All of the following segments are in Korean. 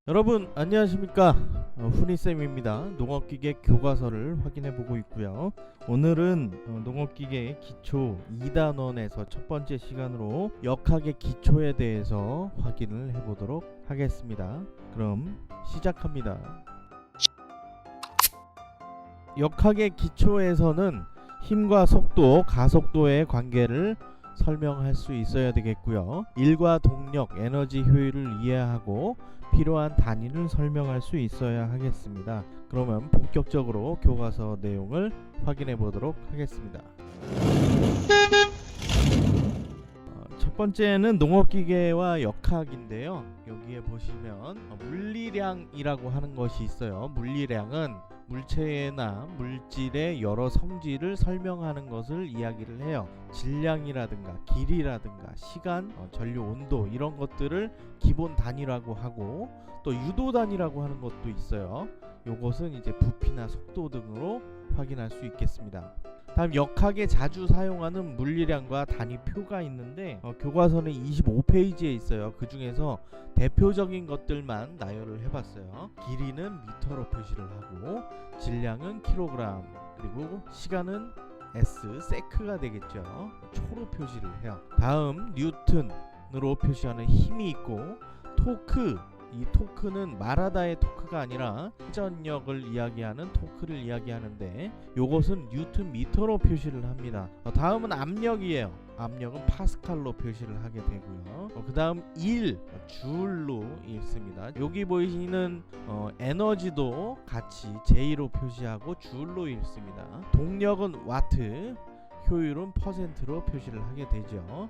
여러분 안녕하십니까, 훈이쌤입니다. 농업기계 교과서를 확인해 보고 있고요. 오늘은 농업기계 기초 2단원에서 첫 번째 시간으로 역학의 기초에 대해서 확인을 해 보도록 하겠습니다. 그럼 시작합니다. 역학의 기초에서는 힘과 속도, 가속도의 관계를 설명할 수 있어야 되겠고요. 일과 동력, 에너지 효율을 이해하고 필요한 단위를 설명할 수 있어야 하겠습니다. 그러면 본격적으로 교과서 내용을 확인해 보도록 하겠습니다. 첫 번째는 농업기계와 역학인데요. 여기에 보시면 물리량이라고 하는 것이 있어요. 물리량은 물체나 물질의 여러 성질을 설명하는 것을 이야기를 해요. 질량이라든가 길이라든가 시간, 전류 온도 이런 것들을 기본 단위라고 하고, 또 유도 단위라고 하는 것도 있어요. 요것은 이제 부피나 속도 등으로 확인할 수 있겠습니다. 다음 역학에 자주 사용하는 물리량과 단위표가 있는데 교과서는 25페이지에 있어요. 그 중에서 대표적인 것들만 나열을 해봤어요. 길이는 미터로 표시를 하고, 질량은 킬로그램, 그리고 시간은 S, 세크가 되겠죠. 초로 표시를 해요. 다음 뉴턴으로 표시하는 힘이 있고, 토크, 이 토크는 마라다의 토크가 아니라 회전력을 이야기하는 토크를 이야기하는데, 요것은 뉴턴 미터로 표시를 합니다. 다음은 압력이에요. 압력은 파스칼로 표시를 하게 되고요. 그 다음 줄로 읽습니다. 여기 보이시는 에너지도 같이 J로 표시하고 줄로 읽습니다. 동력은 와트, 효율은 퍼센트로 표시를 하게 되죠.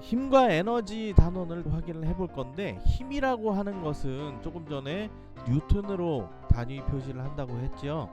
힘과 에너지 단원을 확인을 해볼 건데, 힘이라고 하는 것은 조금 전에 뉴턴으로 단위 표시를 한다고 했죠.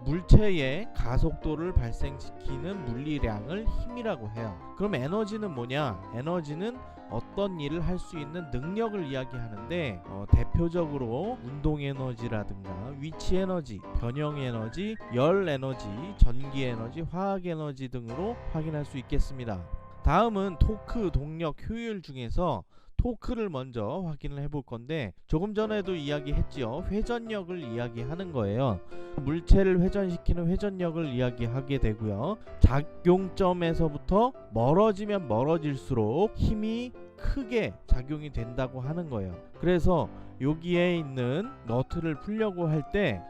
물체의 가속도를 발생시키는 물리량을 힘이라고 해요. 그럼 에너지는 뭐냐? 에너지는 어떤 일을 할 수 있는 능력을 이야기하는데, 대표적으로 운동 에너지라든가 위치 에너지, 변형 에너지, 열 에너지, 전기 에너지, 화학 에너지 등으로 확인할 수 있겠습니다. 다음은 토크, 동력, 효율 중에서 토크를 먼저 확인을 해볼 건데, 조금 전에도 이야기했지요. 회전력을 이야기하는 거예요. 물체를 회전시키는 회전력을 이야기하게 되고요. 작용점에서부터 멀어지면 멀어질수록 힘이 크게 작용이 된다고 하는 거예요. 그래서 여기에 있는 너트를 풀려고 할 때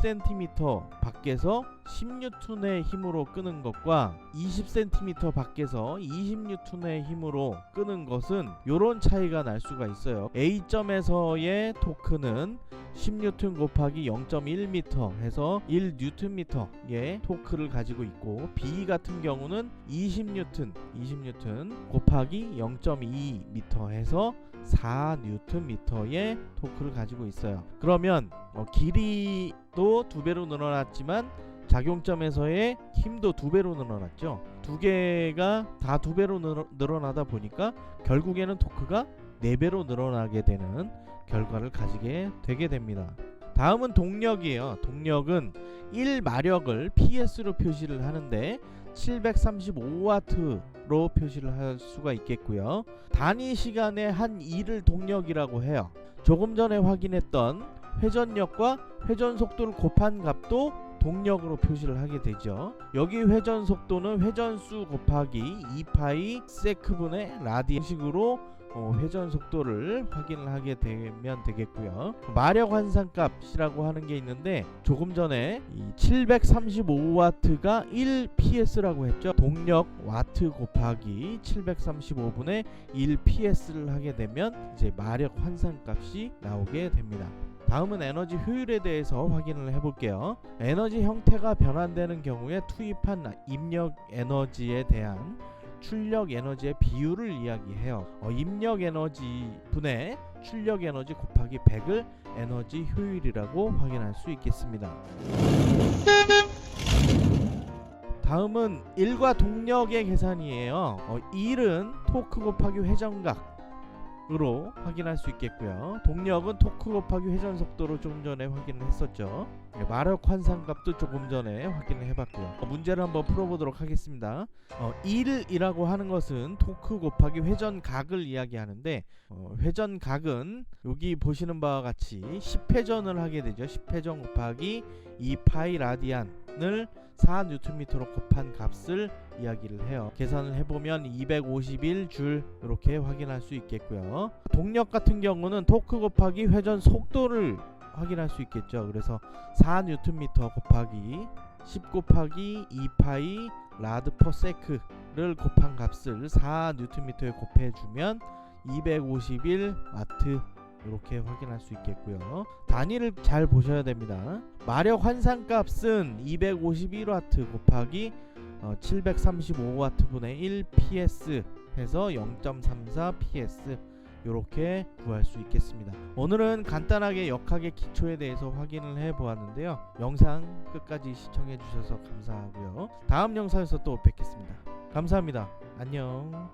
10cm 밖에서 10N의 힘으로 끄는 것과 20cm 밖에서 20N의 힘으로 끄는 것은 요런 차이가 날 수가 있어요. A점에서의 토크는 10N 곱하기 0.1m 해서 1Nm의 토크를 가지고 있고, B 같은 경우는 20N 곱하기 0.2m 해서 4Nm의 토크를 가지고 있어요. 그러면 길이도 2배로 늘어났지만 작용점에서의 힘도 2배로 늘어났죠. 두 개가 다 2배로 늘어나다 보니까 결국에는 토크가 4배로 늘어나게 되는 결과를 가지게 되게 됩니다. 다음은 동력이에요. 동력은 1마력을 PS로 표시를 하는데 735W로 표시를 할 수가 있겠고요. 단위 시간에 한 일을 동력이라고 해요. 조금 전에 확인했던 회전력과 회전 속도를 곱한 값도 동력으로 표시를 하게 되죠. 여기 회전 속도는 회전수 곱하기 2파이 세크분의 라디안식으로 회전 속도를 확인을 하게 되면 되겠고요. 마력 환산값이라고 하는 게 있는데, 조금 전에 이 735W가 1PS라고 했죠. 동력 와트 곱하기 735분의 1PS를 하게 되면 이제 마력 환산값이 나오게 됩니다. 다음은 에너지 효율에 대해서 확인을 해볼게요. 에너지 형태가 변환되는 경우에 투입한 입력 에너지에 대한 출력 에너지의 비율을 이야기해요. 입력 에너지 분의 출력 에너지 곱하기 100을 에너지 효율이라고 확인할 수 있겠습니다. 다음은 일과 동력의 계산이에요. 일은 토크 곱하기 회전각, 으로 확인할 수 있겠고요. 동력은 토크 곱하기 회전 속도로 조금 전에 확인을 했었죠. 마력 환산값도 조금 전에 확인을 해봤고요. 문제를 한번 풀어보도록 하겠습니다. 1이라고 하는 것은 토크 곱하기 회전각을 이야기하는데 회전각은 여기 보시는 바와 같이 10회전을 하게 되죠. 10회전 곱하기 2파이 라디안을 4Nm로 곱한 값을 이야기를 해요. 계산을 해보면 251줄 이렇게 확인할 수 있겠고요. 동력 같은 경우는 토크 곱하기 회전 속도를 확인할 수 있겠죠. 그래서 4Nm 곱하기 10 곱하기 2파이 라드 퍼 세크를 곱한 값을 4Nm에 곱해주면 251W 이렇게 확인할 수 있겠고요. 단위를 잘 보셔야 됩니다. 마력 환산값은 251W 곱하기 735W 분의 1 PS 해서 0.34 PS 이렇게 구할 수 있겠습니다. 오늘은 간단하게 역학의 기초에 대해서 확인을 해 보았는데요. 영상 끝까지 시청해 주셔서 감사하고요. 다음 영상에서 또 뵙겠습니다. 감사합니다. 안녕.